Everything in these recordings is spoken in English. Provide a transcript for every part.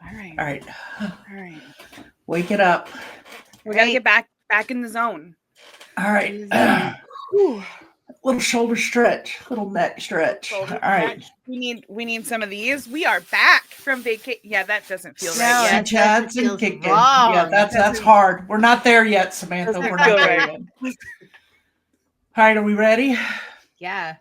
All right. All right. Wake it up. We got to get back in the zone. All right. Little shoulder stretch, little neck stretch. All right. We need some of these. We are back from vacation. Yeah, that doesn't feel right yet. Chats and kicking. Yeah, that's hard. We're not there yet, Samantha. We're not there yet. All right, are we ready? Yeah.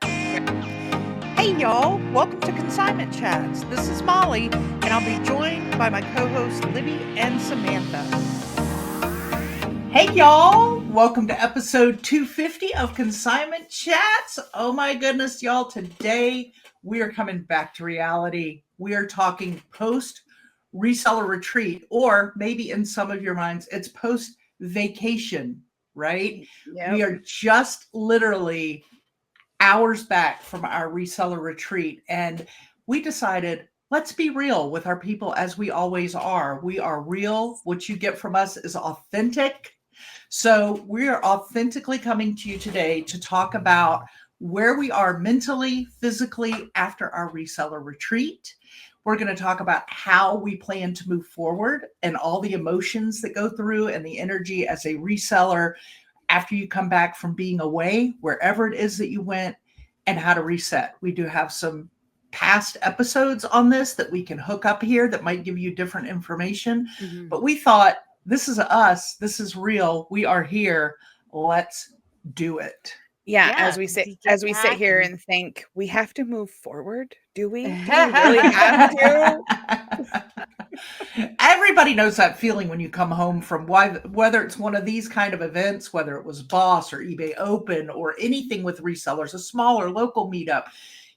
Hey y'all, welcome to Consignment Chats. This is Molly, and I'll be joined by my co-hosts Libby and Samantha. Hey y'all, welcome to episode 250 of Consignment Chats. Oh my goodness, y'all, today we are coming back to reality. We are talking post reseller retreat, or maybe in some of your minds, it's post vacation, right? Yep. We are just literally hours back from our reseller retreat, and we decided, let's be real with our people as we always are. We are real. What you get from us is authentic. So we are authentically coming to you today to talk about where we are mentally, physically after our reseller retreat. We're going to talk about how we plan to move forward and all the emotions that go through and the energy as a reseller after you come back from being away, wherever it is that you went, and how to reset. We do have some past episodes on this that we can hook up here that might give you different information. Mm-hmm. But we thought, this is us. This is real. We are here. Let's do it. Yeah, as we sit here and think, we have to move forward. Do we? Do we really have to? Everybody knows that feeling when you come home from whether it's one of these kind of events, whether it was Boss or eBay Open or anything with resellers, a smaller local meetup.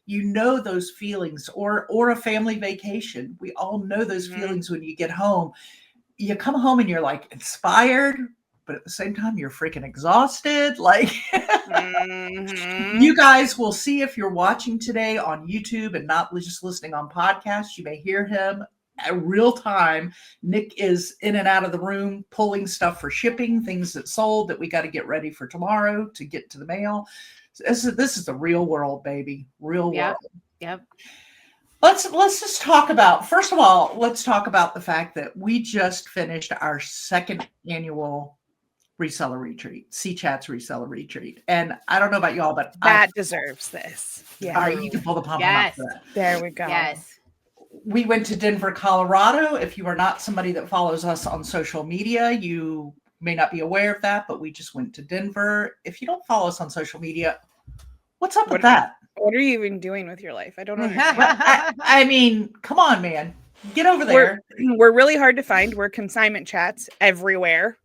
You know those feelings, or a family vacation. We all know those feelings when you get home. You come home and you're like inspired, but at the same time, you're freaking exhausted. Like you guys will see if you're watching today on YouTube and not just listening on podcasts, you may hear him at real time. Nick is in and out of the room, pulling stuff for shipping, things that sold that we got to get ready for tomorrow to get to the mail. This is the real world, baby. Real world. Yep. Let's just talk about, first of all, let's talk about the fact that we just finished our second annual reseller retreat, C-Chats reseller retreat. And I don't know about y'all, but that deserves this. Yeah. All right, you can pull the pom-pom up for that. There we go. Yes. We went to Denver, Colorado. If you are not somebody that follows us on social media, you may not be aware of that, but we just went to Denver. If you don't follow us on social media, what's up with that? What are you even doing with your life? I don't know. I mean, come on, man. Get over there. We're really hard to find. We're Consignment Chats everywhere.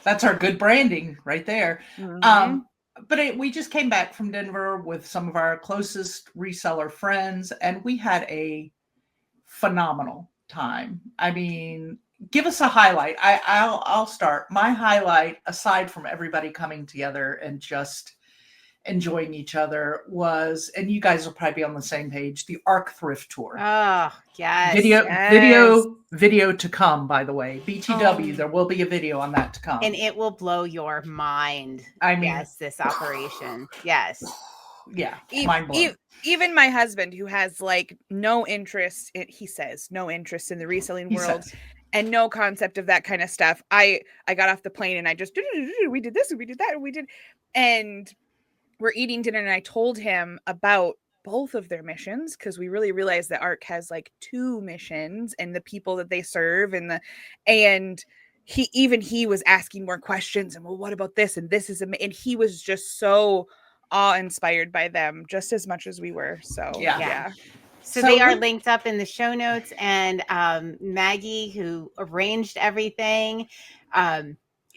That's our good branding right there. Mm-hmm. But we just came back from Denver with some of our closest reseller friends, and we had a phenomenal time. I mean, give us a highlight. I'll start. My highlight, aside from everybody coming together and just enjoying each other, was, and you guys will probably be on the same page, the ARC Thrift Tour. Oh, yes. Video to come, by the way. BTW, there will be a video on that to come. And it will blow your mind. I mean, yes, this operation. Yes. Yeah. Mind blowing. Even my husband, who has like no interest, he says no interest in the reselling world. And no concept of that kind of stuff. I got off the plane and I just, we did this and we did that and we did. And we're eating dinner and I told him about both of their missions, because we really realized that ARC has like 2 missions and the people that they serve and he was asking more questions and, well, what about this? And this is, and he was just so awe-inspired by them just as much as we were. So yeah. So they are linked up in the show notes, and Maggie, who arranged everything,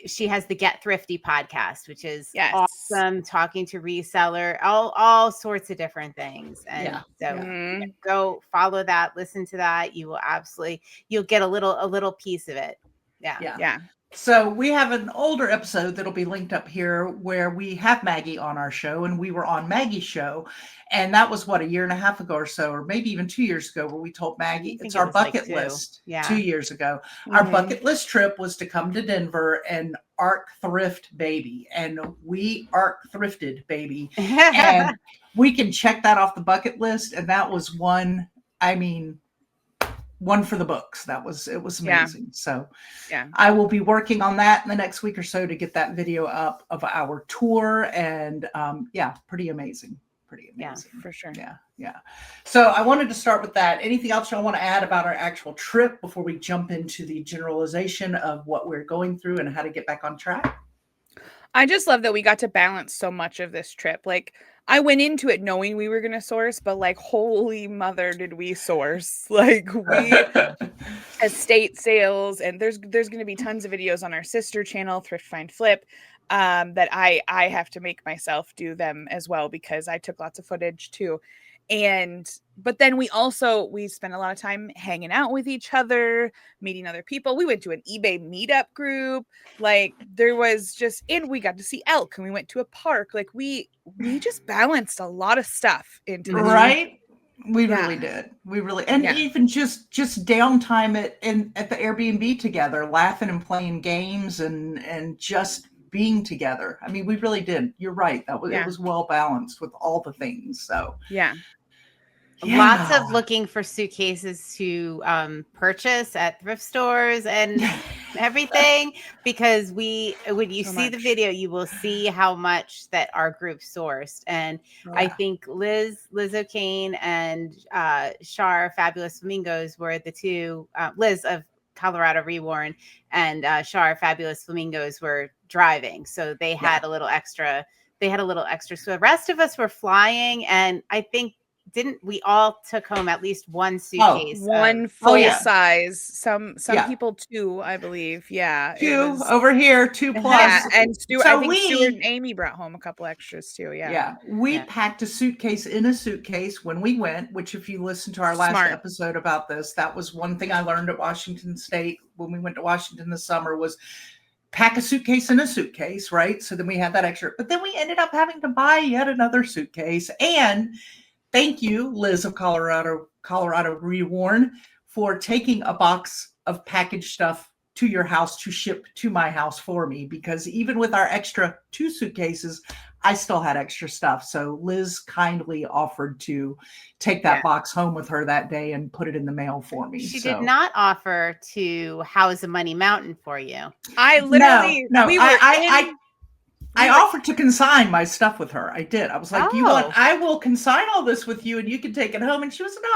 she has the Get Thrifty podcast, which is awesome, talking to reseller, all sorts of different things. And go follow that, listen to that. You will you'll get a little piece of it. Yeah. So we have an older episode that'll be linked up here where we have Maggie on our show, and we were on Maggie's show. And that was a year and a half ago or so, or maybe even 2 years ago, where we told Maggie, it's our bucket list. 2 years ago. Mm-hmm. Our bucket list trip was to come to Denver and ARC Thrift, baby. And we ARC thrifted, baby. And we can check that off the bucket list. And that was one, I mean, one for the books. It was amazing. So yeah, I will be working on that in the next week or so to get that video up of our tour. And pretty amazing. Yeah, for sure. Yeah. So I wanted to start with that. Anything else y'all want to add about our actual trip before we jump into the generalization of what we're going through and how to get back on track? I just love that we got to balance so much of this trip. Like, I went into it knowing we were going to source, but like, holy mother, did we source? Like, we estate sales, and there's going to be tons of videos on our sister channel, Thrift Find Flip, that I have to make myself do them as well, because I took lots of footage too. But then we spent a lot of time hanging out with each other, meeting other people. We went to an eBay meetup group. Like, there was and we got to see elk, and we went to a park. Like, we just balanced a lot of stuff into this. Right. We really did. And even just downtime at the Airbnb together, laughing and playing games and just being together. I mean, we really did. You're right. It was well balanced with all the things. So lots of looking for suitcases to purchase at thrift stores and everything, because when you see the video, you will see how much that our group sourced. And I think Liz O'Kane and Shar Fabulous Flamingos were the two, Liz of Colorado Reworn and Shar Fabulous Flamingos were driving, so they had a little extra. So the rest of us were flying, and I think we all took home at least one suitcase, one full size. Some people two, I believe. Yeah, two over here, 2 plus. Yeah, and Stuart. I think Stuart and Amy brought home a couple extras too. Yeah, we packed a suitcase in a suitcase when we went. Which, if you listen to our last episode about this, that was one thing I learned at Washington State when we went to Washington this summer was pack a suitcase in a suitcase, right? So then we had that extra, but then we ended up having to buy yet another suitcase. And thank you, Liz of Colorado Reworn, for taking a box of packaged stuff to your house to ship to my house for me, because even with our extra 2 suitcases, I still had extra stuff. So Liz kindly offered to take that box home with her that day and put it in the mail for me. She did not offer to house a Money Mountain for you. I literally, I offered to consign my stuff with her. I did. I was like, I will consign all this with you and you can take it home. And she was, no,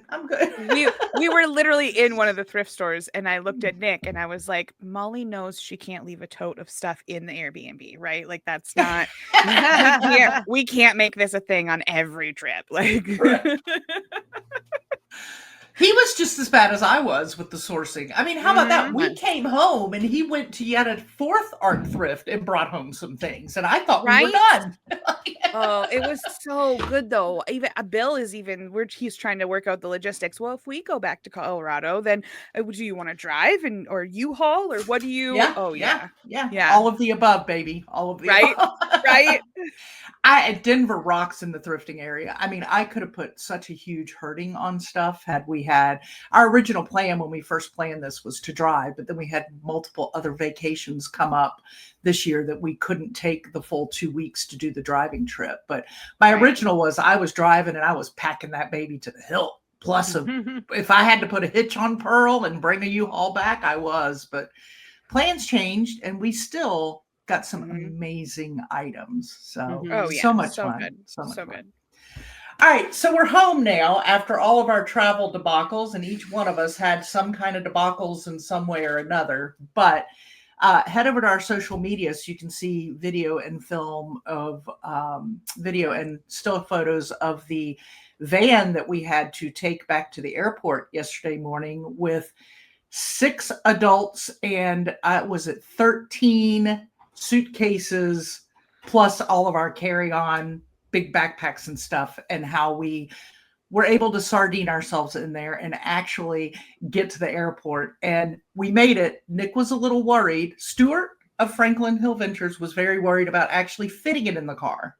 I'm good. We were literally in one of the thrift stores, and I looked at Nick and I was like, Molly knows she can't leave a tote of stuff in the Airbnb, right? Like, that's not, we can't make this a thing on every trip. Like, he was just as bad as I was with the sourcing. I mean, how about that? We came home and he went to yet a 4th art thrift and brought home some things. And I thought we were done. Oh, it was so good though. Even Bill he's trying to work out the logistics. Well, if we go back to Colorado, then do you want to drive or U-Haul, or what do you? Yeah. Oh yeah. All of the above, baby. All of the above. Right. Denver rocks in the thrifting area. I mean, I could have put such a huge hurting on stuff had we had our original plan when we first planned this was to drive, but then we had multiple other vacations come up this year that we couldn't take the full 2 weeks to do the driving trip. But my original was I was driving and I was packing that baby to the hilt. Plus, if I had to put a hitch on Pearl and bring a U-Haul back, I was. But plans changed, and we still got some amazing items. So, so much fun. Good. So good. All right. So we're home now after all of our travel debacles, and each one of us had some kind of debacles in some way or another. But head over to our social media so you can see video and film of video and still photos of the van that we had to take back to the airport yesterday morning with 6 adults and 13 suitcases plus all of our carry-on big backpacks and stuff, and how we were able to sardine ourselves in there and actually get to the airport. And we made it. Nick was a little worried. Stuart of Franklin Hill Ventures was very worried about actually fitting it in the car.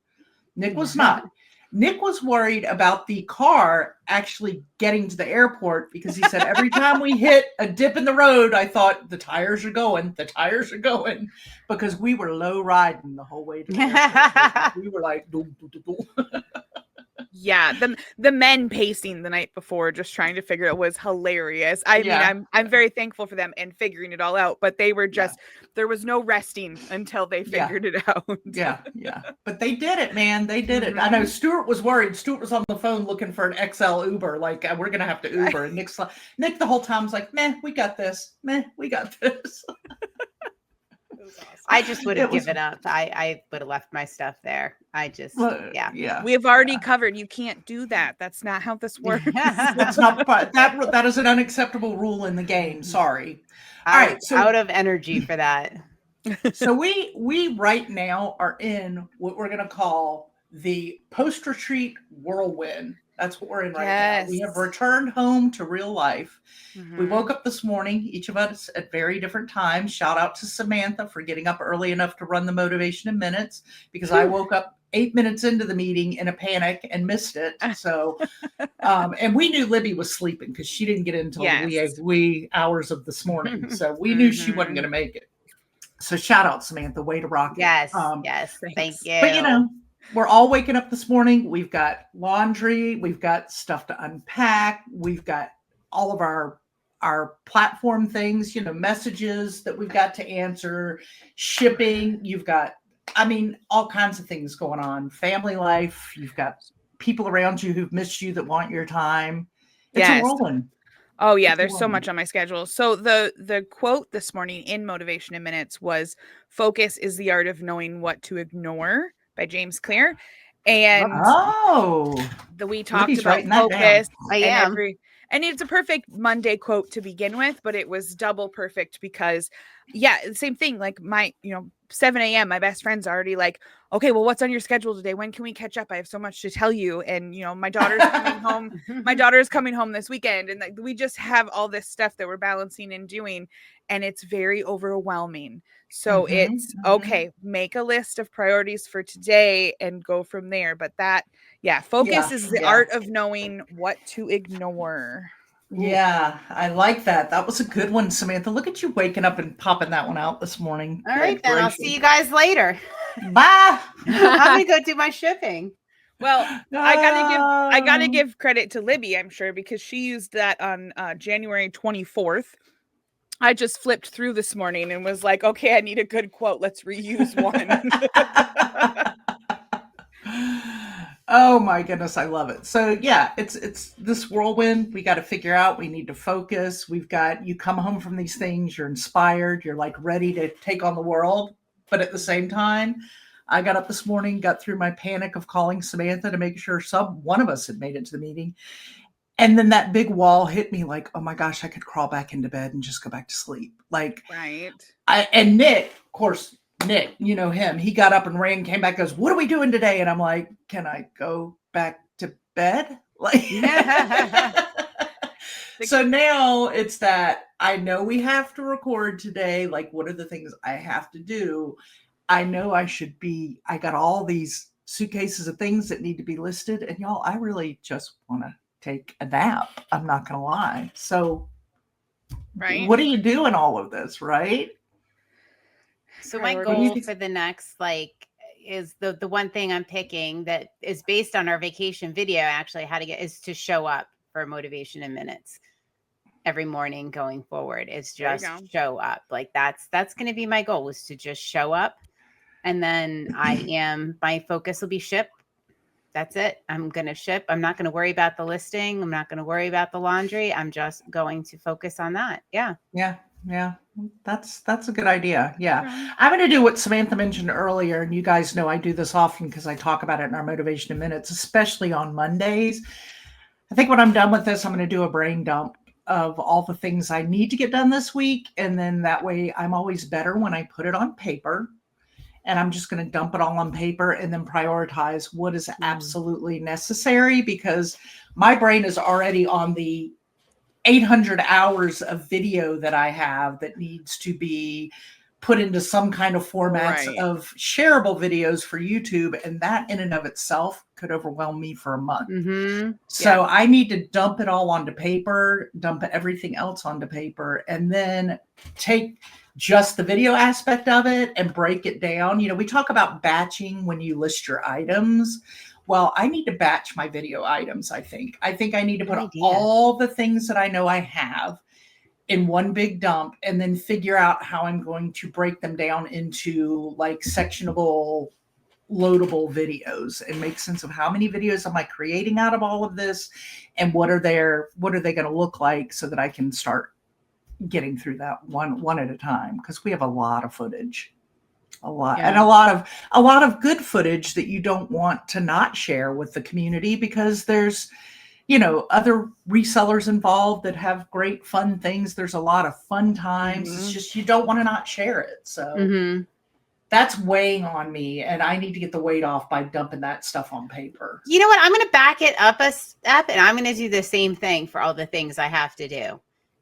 Nick was not. Nick was worried about the car actually getting to the airport, because he said every time we hit a dip in the road, I thought the tires are going, because we were low riding the whole way to the airport. We were like, doo, doo, doo, doo. Yeah, the men pacing the night before, just trying to figure it was hilarious. I mean, I'm very thankful for them and figuring it all out, but they were just there was no resting until they figured it out. Yeah. But they did it, man. They did it. I know Stuart was worried. Stuart was on the phone looking for an XL Uber. Like, we're gonna have to Uber. And Nick the whole time was like, "Man, we got this. Man, we got this." Awesome. I just would have given up. I would have left my stuff there. We have already covered. You can't do that. That's not how this works. That's not that is an unacceptable rule in the game. Sorry. All right, so out of energy for that. So we right now are in what we're gonna call the post-retreat whirlwind. That's what we're in right now. We have returned home to real life. We woke up this morning, each of us at very different times. Shout out to Samantha for getting up early enough to run the Motivation in Minutes, because I woke up 8 minutes into the meeting in a panic and missed it. So, and we knew Libby was sleeping because she didn't get in until the wee hours of this morning. So we knew she wasn't going to make it. So shout out, Samantha, way to rock it. Yes, thank you. But we're all waking up this morning. We've got laundry. We've got stuff to unpack. We've got all of our platform things, messages that we've got to answer, shipping. You've got, all kinds of things going on. Family life. You've got people around you who've missed you that want your time. It's a whirlwind. Oh yeah, there's so much on my schedule. So the quote this morning in Motivation in Minutes was, "Focus is the art of knowing what to ignore," by James Clear. And we talked about focus. And it's a perfect Monday quote to begin with, but it was double perfect because, same thing. Like 7 a.m., my best friend's already like, "Okay, well, what's on your schedule today? When can we catch up? I have so much to tell you." And, my daughter's coming home. My daughter's coming home this weekend. And we just have all this stuff that we're balancing and doing. And it's very overwhelming. So it's okay, make a list of priorities for today and go from there. But focus is the art of knowing what to ignore. Yeah, I like that. That was a good one, Samantha. Look at you waking up and popping that one out this morning. All right, then I'll see you guys later. Bye. I'm gonna go do my shipping. Well, I gotta give credit to Libby, I'm sure, because she used that on January 24th. I just flipped through this morning and was like, okay, I need a good quote. Let's reuse one. Oh my goodness, I love it. So it's this whirlwind. We got to figure out, we need to focus. We've got, you come home from these things, you're inspired, you're like ready to take on the world. But at the same time, I got up this morning, got through my panic of calling Samantha to make sure one of us had made it to the meeting. And then that big wall hit me like, oh my gosh, I could crawl back into bed and just go back to sleep. Like, right. And Nick, of course, Nick, him, he got up and ran, came back, goes, "What are we doing today?" And I'm like, can I go back to bed? Like, so now it's that I know we have to record today. Like, what are the things I have to do? I know I got all these suitcases of things that need to be listed. And y'all, I really just want to take a nap. I'm not going to lie. So what do you do in all of this? Right. So my goal for the next, is the one thing I'm picking that is based on our vacation video, actually, how to get is to show up for Motivation in Minutes every morning going forward. It's just show up. Like that's going to be my goal, is to just show up. And then my focus will be ship. That's it. I'm going to ship. I'm not going to worry about the listing. I'm not going to worry about the laundry. I'm just going to focus on that. Yeah. That's a good idea. Yeah. I'm going to do what Samantha mentioned earlier. And you guys know I do this often because I talk about it in our Motivation in Minutes, especially on Mondays. I think when I'm done with this, I'm going to do a brain dump of all the things I need to get done this week. And then that way I'm always better when I put it on paper. And I'm just going to dump it all on paper and then prioritize what is absolutely necessary, because my brain is already on the 800 hours of video that I have that needs to be put into some kind of formats of shareable videos for YouTube. And that in and of itself could overwhelm me for a month. So I need to dump it all onto paper, dump everything else onto paper, and then take just the video aspect of it and break it down. We talk about batching when you list your items. well, I need to batch my video items. I think I need to put Good idea. all the things that I know I have in one big dump and then figure out how I'm going to break them down into like sectionable, loadable videos and make sense of how many videos am I creating out of all of this and what are they going to look like so that I can start getting through that one at a time, because we have a lot of footage. And a lot of good footage that you don't want to not share with the community, because there's, other resellers involved that have great fun things. There's a lot of fun times. It's just, you don't want to not share it. So that's weighing on me, and I need to get the weight off by dumping that stuff on paper. You know what? I'm going to back it up a step, and I'm going to do the same thing for all the things I have to do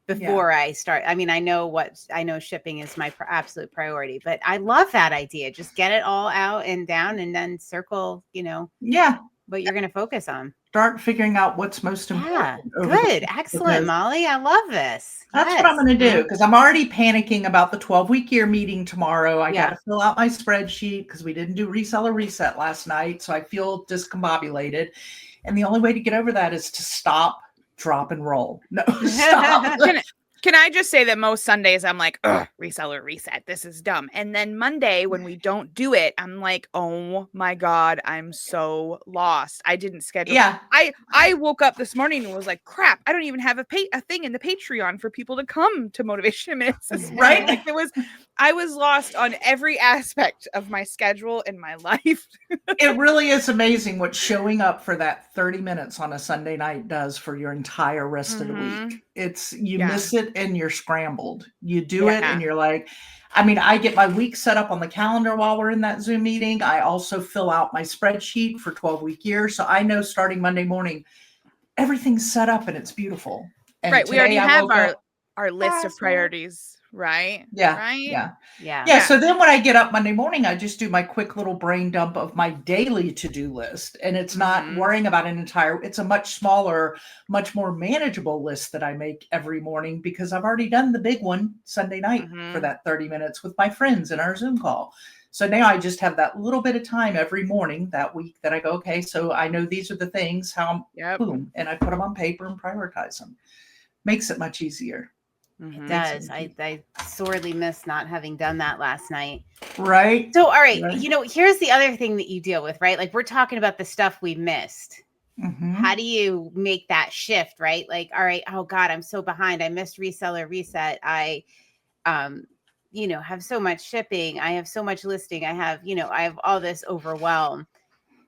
before I start. I mean, I know shipping is my absolute priority, but I love that idea. Just get it all out and down and then circle, what you're going to focus on. Start figuring out what's most important. Good. Excellent, Molly. I love this. That's what I'm going to do, because I'm already panicking about the 12-week year meeting tomorrow. I got to fill out my spreadsheet because we didn't do reseller reset last night. So I feel discombobulated. And the only way to get over that is to stop, drop, and roll. No, stop. Can I just say that most Sundays I'm like, ugh, reseller reset, this is dumb. And then Monday when we don't do it, I'm like, oh my God, I'm so lost. I didn't schedule. Yeah. I woke up this morning and was like, crap, I don't even have a thing in the Patreon for people to come to Motivation Minutes. Right. Like I was lost on every aspect of my schedule and my life. It really is amazing what showing up for that 30 minutes on a Sunday night does for your entire rest of the week. It's miss it and you're scrambled. You do it and you're like, I get my week set up on the calendar while we're in that Zoom meeting. I also fill out my spreadsheet for 12-week years. So I know starting Monday morning, everything's set up and it's beautiful. And right. We already have our list of priorities. Right. Yeah. Right. Yeah. So then when I get up Monday morning, I just do my quick little brain dump of my daily to-do list. And it's not worrying about it's a much smaller, much more manageable list that I make every morning, because I've already done the big one Sunday night for that 30 minutes with my friends in our Zoom call. So now I just have that little bit of time every morning that week that I go, okay, so I know these are the things, boom, and I put them on paper and prioritize them. Makes it much easier. It does. I sorely miss not having done that last night. Right. So, all right. Here's the other thing that you deal with, right? Like, we're talking about the stuff we missed. How do you make that shift, right? Like, all right, oh God, I'm so behind. I missed reseller reset. I, have so much shipping. I have so much listing. I have all this overwhelm.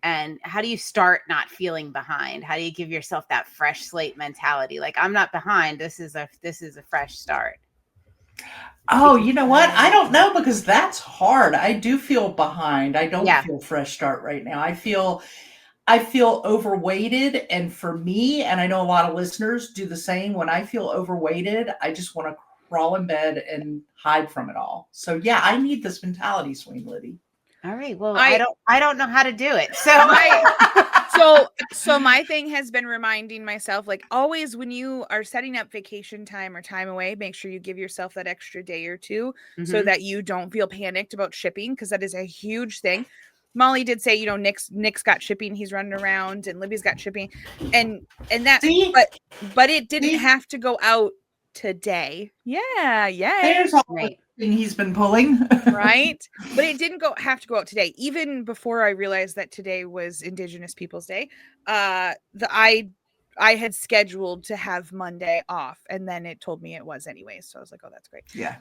And how do you start not feeling behind? How do you give yourself that fresh slate mentality? Like, I'm not behind. This is a fresh start. Oh, you know what? I don't know, because that's hard. I do feel behind. I don't feel fresh start right now. I feel overweighted. And for me, and I know a lot of listeners do the same, when I feel overweighted, I just want to crawl in bed and hide from it all. So yeah, I need this mentality swing, Liddy. All right. Well, I don't know how to do it. So my thing has been reminding myself, like, always when you are setting up vacation time or time away, make sure you give yourself that extra day or two so that you don't feel panicked about shipping, because that is a huge thing. Molly did say, Nick's got shipping, he's running around, and Libby's got shipping, and that, but it didn't have to go out today. Yeah. There's all the thing he's been pulling. Right. But it didn't have to go out today. Even before I realized that today was Indigenous Peoples Day, I had scheduled to have Monday off, and then it told me it was anyway. So I was like, oh, that's great. Yeah.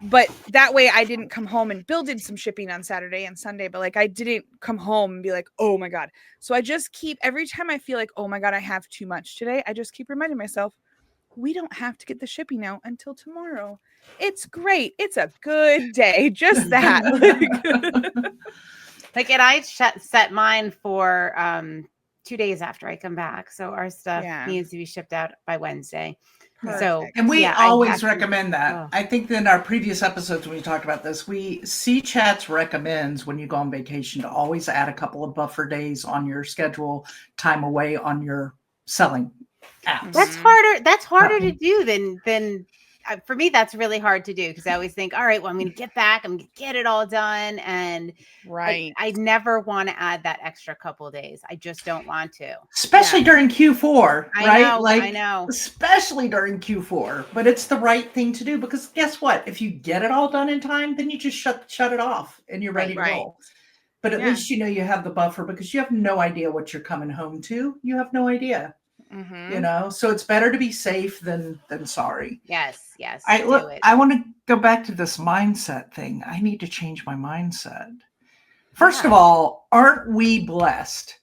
But that way I didn't come home, and Bill did some shipping on Saturday and Sunday, but like, I didn't come home and be like, oh my God. So I just every time I feel like, oh my God, I have too much today, I just keep reminding myself, we don't have to get the shipping out until tomorrow. It's great. It's a good day. Just that. Like, and I set mine for 2 days after I come back. So our stuff needs to be shipped out by Wednesday. Perfect. So, and we always recommend that. I think in our previous episodes, when we talked about this, Chats recommends when you go on vacation to always add a couple of buffer days on your schedule, time away on your selling apps. That's harder to do than for me, that's really hard to do because I always think, all right, well, I'm going to get back, I'm going to get it all done. And I never want to add that extra couple of days. I just don't want to. Especially during Q4, right? I know. Especially during Q4. But it's the right thing to do because guess what? If you get it all done in time, then you just shut it off and you're ready to roll. But at least you know you have the buffer because you have no idea what you're coming home to. You have no idea. You know, so it's better to be safe than sorry. Yes. I want to go back to this mindset thing. I need to change my mindset. First of all, aren't we blessed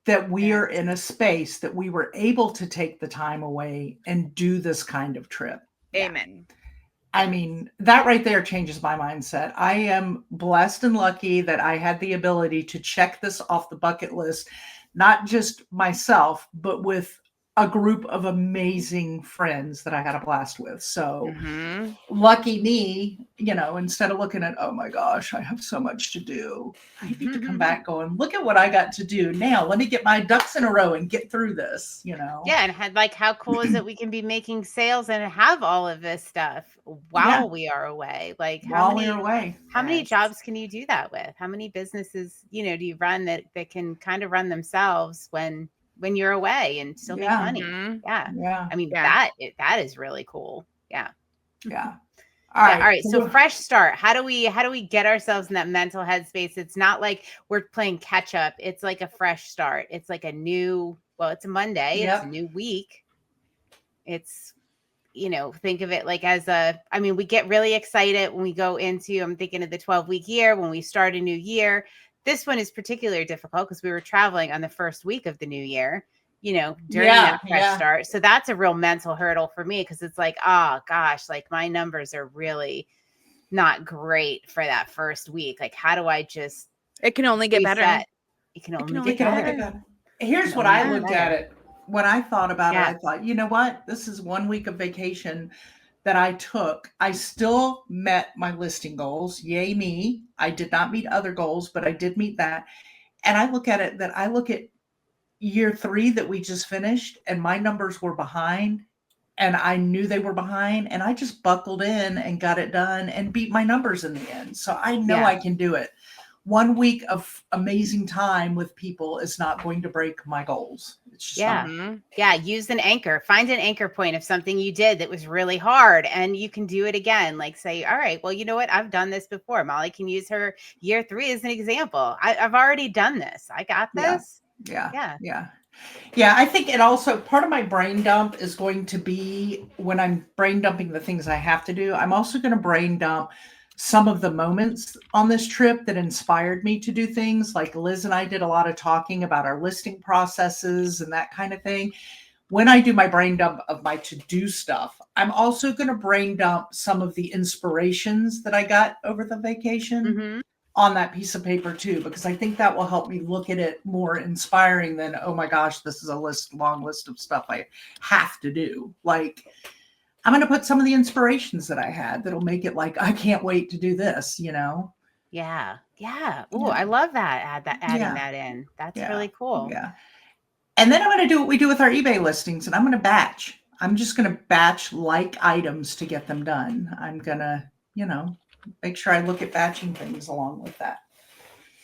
that we are in a space that we were able to take the time away and do this kind of trip? Amen. I mean, that right there changes my mindset. I am blessed and lucky that I had the ability to check this off the bucket list, not just myself, but with a group of amazing friends that I had a blast with. So lucky me, you know, instead of looking at, oh my gosh, I have so much to do. I need to come back going, look at what I got to do. Now let me get my ducks in a row and get through this, you know? Yeah. And how cool is it we can be making sales and have all of this stuff while we are away? Like how many jobs can you do that with? How many businesses, you know, do you run that can kind of run themselves when you're away and still make money? I mean, that is really cool. All right. So fresh start. How do we get ourselves in that mental headspace? It's not like we're playing catch up. It's like a fresh start. It's like it's a Monday. It's a new week. It's, you know, think of it like we get really excited when we go into, I'm thinking of the 12-week year, when we start a new year. This one is particularly difficult because we were traveling on the first week of the new year, you know, during that fresh start. So that's a real mental hurdle for me because it's like, oh gosh, like my numbers are really not great for that first week. Like, how do I just It can only get better. It can only get better. Here's what I looked at it. When I thought about it, I thought, you know what? This is 1 week of vacation that I took. I still met my listing goals. Yay me. I did not meet other goals, but I did meet that. And I look at year 3 that we just finished and my numbers were behind and I knew they were behind and I just buckled in and got it done and beat my numbers in the end. So I know I can do it. 1 week of amazing time with people is not going to break my goals. It's just use an anchor. Find an anchor point of something you did that was really hard and you can do it again. Like say, all right, well, you know what? I've done this before. Molly can use her year 3 as an example. I've already done this. I got this. Yeah. I think it also, part of my brain dump is going to be when I'm brain dumping the things I have to do. I'm also going to brain dump some of the moments on this trip that inspired me to do things. Like Liz and I did a lot of talking about our listing processes and that kind of thing. When I do my brain dump of my to-do stuff, I'm also going to brain dump some of the inspirations that I got over the vacation on that piece of paper too, because I think that will help me look at it more inspiring than, oh my gosh, this is a long list of stuff I have to do. Like, I'm going to put some of the inspirations that I had that'll make it like, I can't wait to do this, you know? Yeah. Oh, I love that. Adding that in. That's really cool. Yeah. And then I'm going to do what we do with our eBay listings and I'm going to batch. I'm just going to batch like items to get them done. I'm going to, you know, make sure I look at batching things along with that.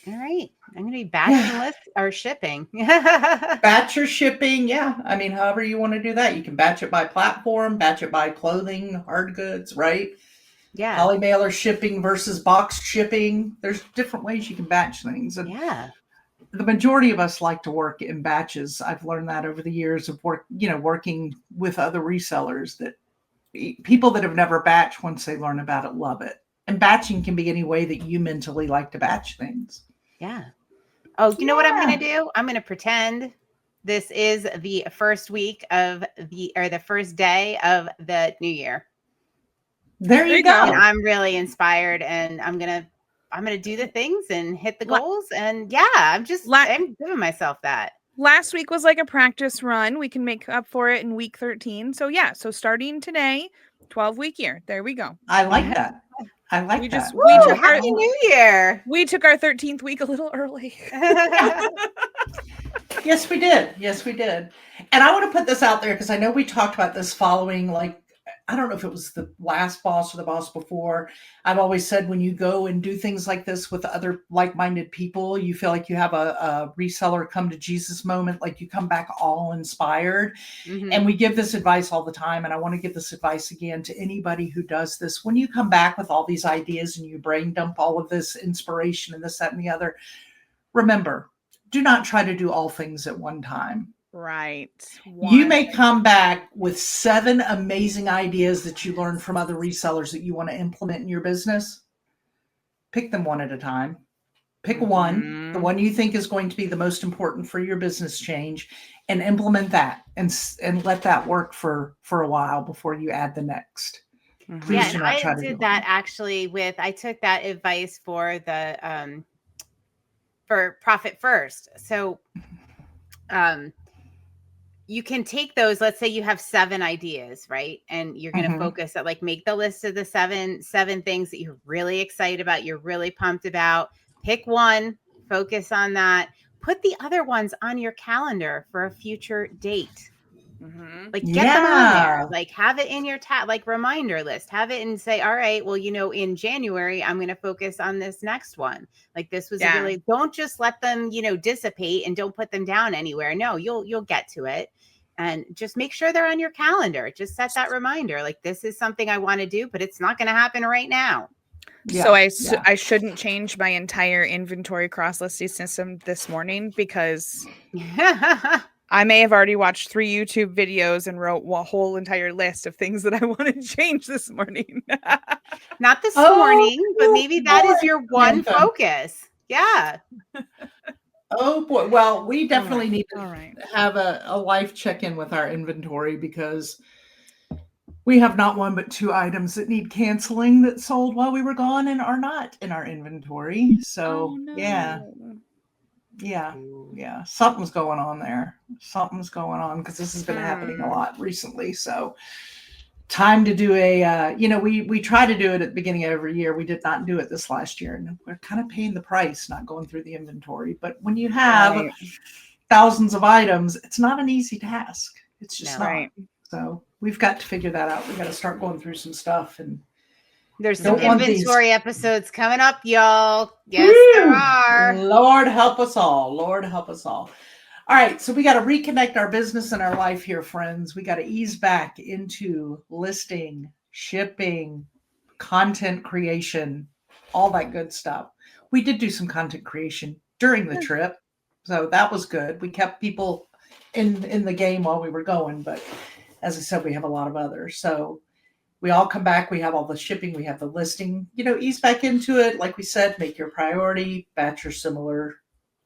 All right. I'm going to be batching lists or shipping. Batch your shipping. Yeah. I mean, however you want to do that. You can batch it by platform, batch it by clothing, hard goods, right? Yeah. Poly mailer shipping versus box shipping. There's different ways you can batch things. And the majority of us like to work in batches. I've learned that over the years of working with other resellers, that people that have never batched, once they learn about it, love it. And batching can be any way that you mentally like to batch things. Yeah. Oh, you know what I'm going to do? I'm going to pretend this is the first week of the first day of the new year. There you go. And I'm really inspired and I'm going to do the things and hit the goals. And I'm giving myself that. Last week was like a practice run. We can make up for it in week 13. So so starting today, 12-week year. There we go. I like that. I like that. Happy New Year. We took our 13th week a little early. Yes, we did. And I want to put this out there because I know we talked about this following, like, I don't know if it was the last boss or the boss before. I've always said when you go and do things like this with other like-minded people, you feel like you have a reseller come to Jesus moment, like you come back all inspired. Mhm. And we give this advice all the time. And I want to give this advice again to anybody who does this. When you come back with all these ideas and you brain dump all of this inspiration and this, that, and the other, remember, do not try to do all things at one time. Right. You may come back with 7 amazing ideas that you learned from other resellers that you want to implement in your business. Pick them one at a time. Pick one, the one you think is going to be the most important for your business change, and implement that and let that work for a while before you add the next. Please Yeah, do and not try I to do did that actually I took that advice for the for Profit First. So you can take those, let's say you have 7 ideas, right? And you're going to focus at like, make the list of the seven things that you're really excited about, you're really pumped about. Pick one, focus on that. Put the other ones on your calendar for a future date. Like get them on there, like have it in your like reminder list, have it and say, all right, well, in January, I'm going to focus on this next one. Like this was really, don't just let them, dissipate and don't put them down anywhere. No, you'll get to it. And just make sure they're on your calendar. Just set that reminder. Like this is something I want to do, but it's not going to happen right now. So I shouldn't change my entire inventory cross-listing system this morning because I may have already watched 3 YouTube videos and wrote a whole entire list of things that I want to change this morning. Not this morning, but maybe that is your one focus. Yeah. Oh boy. Well, we definitely need to have a life check-in with our inventory because we have not 1 but 2 items that need canceling that sold while we were gone and are not in our inventory. So yeah. Something's going on there. Something's going on because this has been happening a lot recently. So time to do a, we try to do it at the beginning of every year. We did not do it this last year, and we're kind of paying the price, not going through the inventory. But when you have thousands of items, it's not an easy task. It's just not. So we've got to figure that out. We got to start going through some stuff, and there's some inventory episodes coming up, y'all. Yes, there are. Lord help us all. Lord help us all. All right, so we got to reconnect our business and our life here, friends. We got to ease back into listing, shipping, content creation, all that good stuff. We did do some content creation during the trip, so that was good. We kept people in the game while we were going, but as I said, we have a lot of others. So we all come back. We have all the shipping. We have the listing. Ease back into it. Like we said, make your priority, batch your similar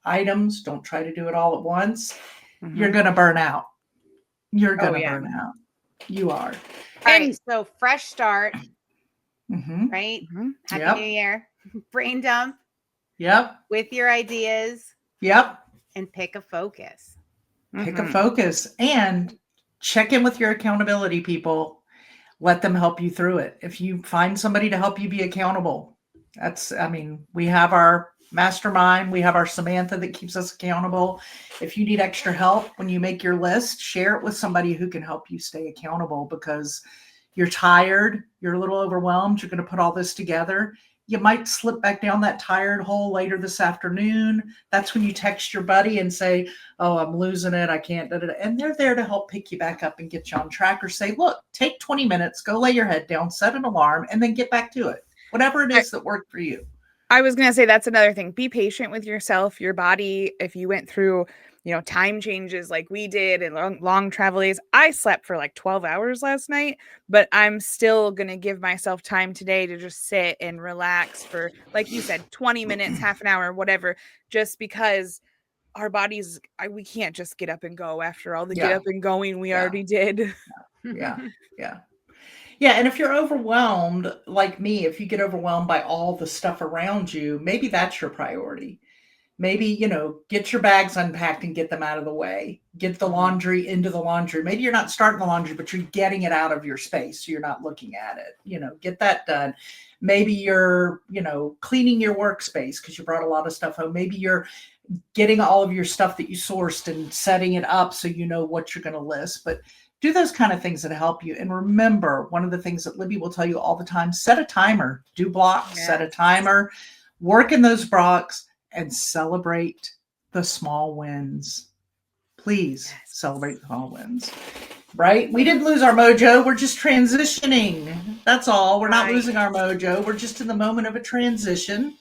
items. Don't try to do it all at once. You're going to burn out. You're going to burn out. You are. All right. So fresh start. Right? Happy New Year. Brain dump. Yep. With your ideas. Yep. And pick a focus. Pick a focus and check in with your accountability people. Let them help you through it. If you find somebody to help you be accountable, we have our mastermind. We have our Samantha that keeps us accountable. If you need extra help when you make your list, share it with somebody who can help you stay accountable because you're tired, you're a little overwhelmed, you're going to put all this together. You might slip back down that tired hole later this afternoon. That's when you text your buddy and say, oh, I'm losing it. I can't. And they're there to help pick you back up and get you on track or say, look, take 20 minutes, go lay your head down, set an alarm, and then get back to it. Whatever it is that worked for you. I was going to say that's another thing. Be patient with yourself, your body. If you went through, time changes like we did and long travel days. I slept for like 12 hours last night, but I'm still going to give myself time today to just sit and relax for, like you said, 20 minutes, half an hour, whatever, just because our bodies, we can't just get up and go after all the get up and going we already did. Yeah. And if you're overwhelmed, like me, if you get overwhelmed by all the stuff around you, maybe that's your priority. Maybe, get your bags unpacked and get them out of the way. Get the laundry into the laundry. Maybe you're not starting the laundry, but you're getting it out of your space. So you're not looking at it, get that done. Maybe you're, cleaning your workspace because you brought a lot of stuff home. Maybe you're getting all of your stuff that you sourced and setting it up so you know what you're going to list. But Do those kind of things that help you. And remember, one of the things that Libby will tell you all the time, set a timer, do blocks, set a timer, work in those blocks, and celebrate the small wins. Please celebrate the small wins. Right? We didn't lose our mojo. We're just transitioning. That's all. We're not losing our mojo. We're just in the moment of a transition.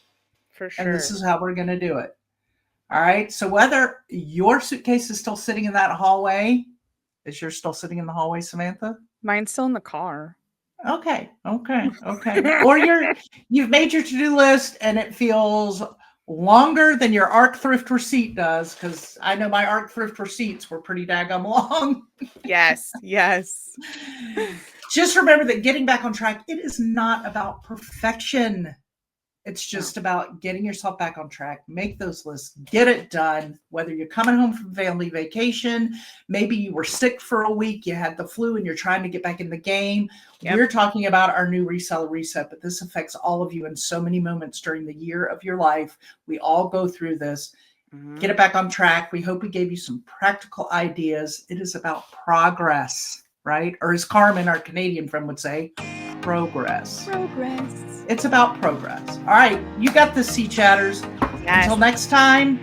For sure. And this is how we're going to do it. All right. So whether your suitcase is still sitting in that hallway, is yours still sitting in the hallway, Samantha? Mine's still in the car. Okay. Or you've made your to-do list and it feels longer than your ARC thrift receipt does, because I know my ARC thrift receipts were pretty daggum long. Yes. Just remember that getting back on track, it is not about perfection. It's just about getting yourself back on track. Make those lists, get it done. Whether you're coming home from family vacation, maybe you were sick for a week, you had the flu and you're trying to get back in the game. Yep. We're talking about our new reseller reset, but this affects all of you in so many moments during the year of your life. We all go through this. Get it back on track. We hope we gave you some practical ideas. It is about progress, right? Or as Carmen, our Canadian friend, would say, progress. It's about progress. All right. You got this, Sea Chatters. Yes. Until next time.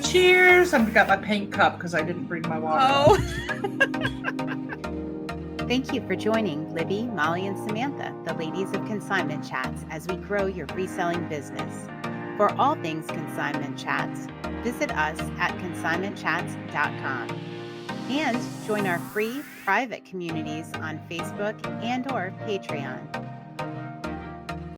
Cheers. I've got my pink cup because I didn't bring my water. Thank you for joining Libby, Molly, and Samantha, the ladies of Consignment Chats, as we grow your reselling business. For all things Consignment Chats, visit us at consignmentchats.com. And join our free private communities on Facebook and/or Patreon.